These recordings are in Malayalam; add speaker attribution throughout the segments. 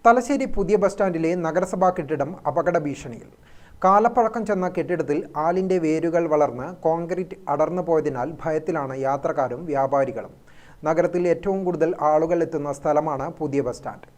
Speaker 1: തലശ്ശേരി പുതിയ ബസ് സ്റ്റാൻഡിലെ നഗരസഭാ കെട്ടിടം അപകട ഭീഷണിയിൽ. കാലപ്പഴക്കം ചെന്ന കെട്ടിടത്തിൽ ആലിൻ്റെ വേരുകൾ വളർന്ന് കോൺക്രീറ്റ് അടർന്നു പോയതിനാൽ ഭയത്തിലാണ് യാത്രക്കാരും വ്യാപാരികളും. നഗരത്തിൽ ഏറ്റവും കൂടുതൽ ആളുകൾ എത്തുന്ന സ്ഥലമാണ് പുതിയ ബസ് സ്റ്റാൻഡ്.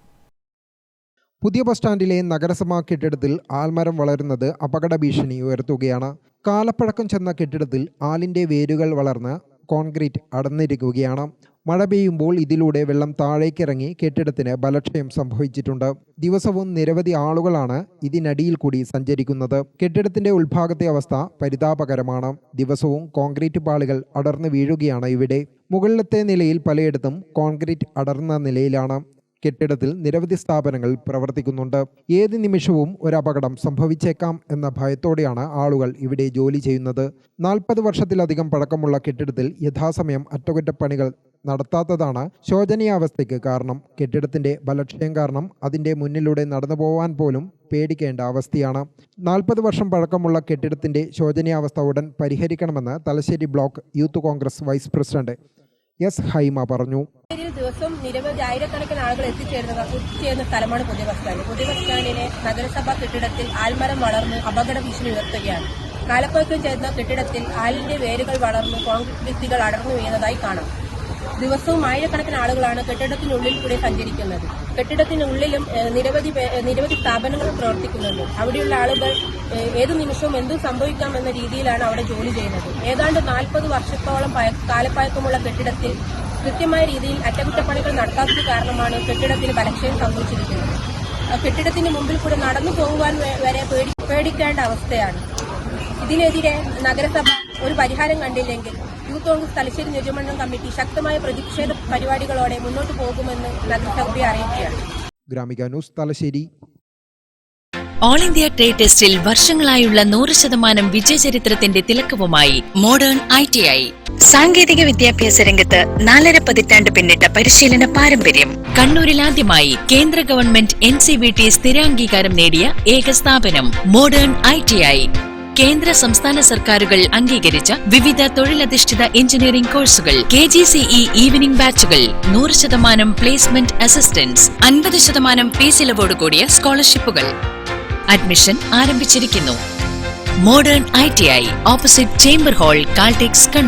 Speaker 1: പുതിയ ബസ് സ്റ്റാൻഡിലെ നഗരസഭാ കെട്ടിടത്തിൽ ആൽമരം വളരുന്നത് അപകട ഭീഷണി ഉയർത്തുകയാണ്. കാലപ്പഴക്കം ചെന്ന കെട്ടിടത്തിൽ ആലിൻ്റെ വേരുകൾ വളർന്ന് കോൺക്രീറ്റ് അടർന്നിരിക്കുകയാണ്. മഴ പെയ്യുമ്പോൾ ഇതിലൂടെ വെള്ളം താഴേക്കിറങ്ങി കെട്ടിടത്തിന് ബലക്ഷയം സംഭവിച്ചിട്ടുണ്ട്. ദിവസവും നിരവധി ആളുകളാണ് ഇതിനടിയിൽ കൂടി സഞ്ചരിക്കുന്നത്. കെട്ടിടത്തിന്റെ ഉൾഭാഗത്തെ അവസ്ഥ പരിതാപകരമാണ്. ദിവസവും കോൺക്രീറ്റ് പാളികൾ അടർന്നു വീഴുകയാണ് ഇവിടെ. മുകളിലത്തെ നിലയിൽ പലയിടത്തും കോൺക്രീറ്റ് അടർന്ന നിലയിലാണ്. കെട്ടിടത്തിൽ നിരവധി സ്ഥാപനങ്ങൾ പ്രവർത്തിക്കുന്നുണ്ട്. ഏത് നിമിഷവും ഒരപകടം സംഭവിച്ചേക്കാം എന്ന ഭയത്തോടെയാണ് ആളുകൾ ഇവിടെ ജോലി ചെയ്യുന്നത്. 40 വർഷത്തിലധികം പഴക്കമുള്ള കെട്ടിടത്തിൽ യഥാസമയം അറ്റകുറ്റപ്പണികൾ നടത്താത്തതാണ് ശോചനീയാവസ്ഥയ്ക്ക് കാരണം. കെട്ടിടത്തിന്റെ ബലക്ഷയം കാരണം അതിന്റെ മുന്നിലൂടെ നടന്നു പോകാൻ പോലും പേടിക്കേണ്ട അവസ്ഥയാണ്. 40 വർഷം പഴക്കമുള്ള കെട്ടിടത്തിന്റെ ശോചനീയാവസ്ഥ ഉടൻ പരിഹരിക്കണമെന്ന് Thalassery block youth Congress vice president S Haima പറഞ്ഞു.
Speaker 2: ദിവസം നിരവധി ആയിരക്കണക്കിന് ആളുകൾ എത്തിച്ചേരുന്ന സ്ഥലമാണ് പുതിയ ബസ് സ്റ്റാൻഡ്. പുതിയ ബസ് സ്റ്റാൻഡിലെ നഗരസഭാ കെട്ടിടത്തിൽ ആൽമരം വളർന്ന് അപകട ഭീഷണി ഉയർത്തുകയാണ്. കാലപ്പഴക്കം ചേർന്ന കെട്ടിടത്തിൽ ആലിന്റെ വേരുകൾ വളർന്ന് കോൺക്രീറ്റ് ഭിത്തികൾ അടർന്നു വീഴുന്നതായി കാണാം. ദിവസവും ആയിരക്കണക്കിന് ആളുകളാണ് കെട്ടിടത്തിനുള്ളിൽ കൂടെ സഞ്ചരിക്കുന്നത്. കെട്ടിടത്തിനുള്ളിലും നിരവധി സ്ഥാപനങ്ങൾ പ്രവർത്തിക്കുന്നുണ്ട്. അവിടെയുള്ള ആളുകൾ ഏതു നിമിഷവും എന്തും സംഭവിക്കാമെന്ന രീതിയിലാണ് അവിടെ ജോലി ചെയ്യുന്നത്. ഏതാണ്ട് 40 വർഷത്തോളം കാലപ്പഴക്കമുള്ള കെട്ടിടത്തിൽ കൃത്യമായ രീതിയിൽ അറ്റകുറ്റപ്പണികൾ നടത്താത്തത് കാരണമാണ് കെട്ടിടത്തിന് ബലക്ഷയം സംഭവിച്ചിരിക്കുന്നത്. കെട്ടിടത്തിന് മുമ്പിൽ കൂടെ നടന്നു പോകുവാൻ വരെ പേടിക്കേണ്ട അവസ്ഥയാണ്. ഇതിനെതിരെ നഗരസഭ ഒരു പരിഹാരം കണ്ടില്ലെങ്കിൽ യൂത്ത് കോൺഗ്രസ് തലശ്ശേരി നിയോജകമണ്ഡലം കമ്മിറ്റി ശക്തമായ പ്രതിഷേധ പരിപാടികളോടെ മുന്നോട്ട് പോകുമെന്ന് നഗരസഭയെ അറിയിക്കുകയാണ്.
Speaker 1: Gramika news Thalassery.
Speaker 3: All India trade ടെസ്റ്റിൽ വർഷങ്ങളായുള്ള 100% വിജയചരിത്രത്തിന്റെ തിലക്കവുമായി മോഡേൺ ITI. സാങ്കേതിക വിദ്യാഭ്യാസ രംഗത്ത് 4.5 പതിറ്റാണ്ട് പിന്നിട്ട പരിശീലന പാരമ്പര്യം. കണ്ണൂരിൽ ആദ്യമായി കേന്ദ്ര ഗവൺമെന്റ് NCVT സ്ഥിരാംഗീകാരം നേടിയ ഏക സ്ഥാപനം മോഡേൺ ITI. കേന്ദ്ര സംസ്ഥാന സർക്കാരുകൾ അംഗീകരിച്ച വിവിധ തൊഴിലധിഷ്ഠിത എഞ്ചിനീയറിംഗ് കോഴ്സുകൾ, KGCE ഈവനിംഗ് ബാച്ചുകൾ, 100% പ്ലേസ്മെന്റ് അസിസ്റ്റൻസ്, 50% ഫീസ് ഇളവോട് കൂടിയ സ്കോളർഷിപ്പുകൾ. അഡ്മിഷൻ ആരംഭിച്ചിരിക്കുന്നു. Modern ITI, opposite chamber hall, Caltex, Kannur.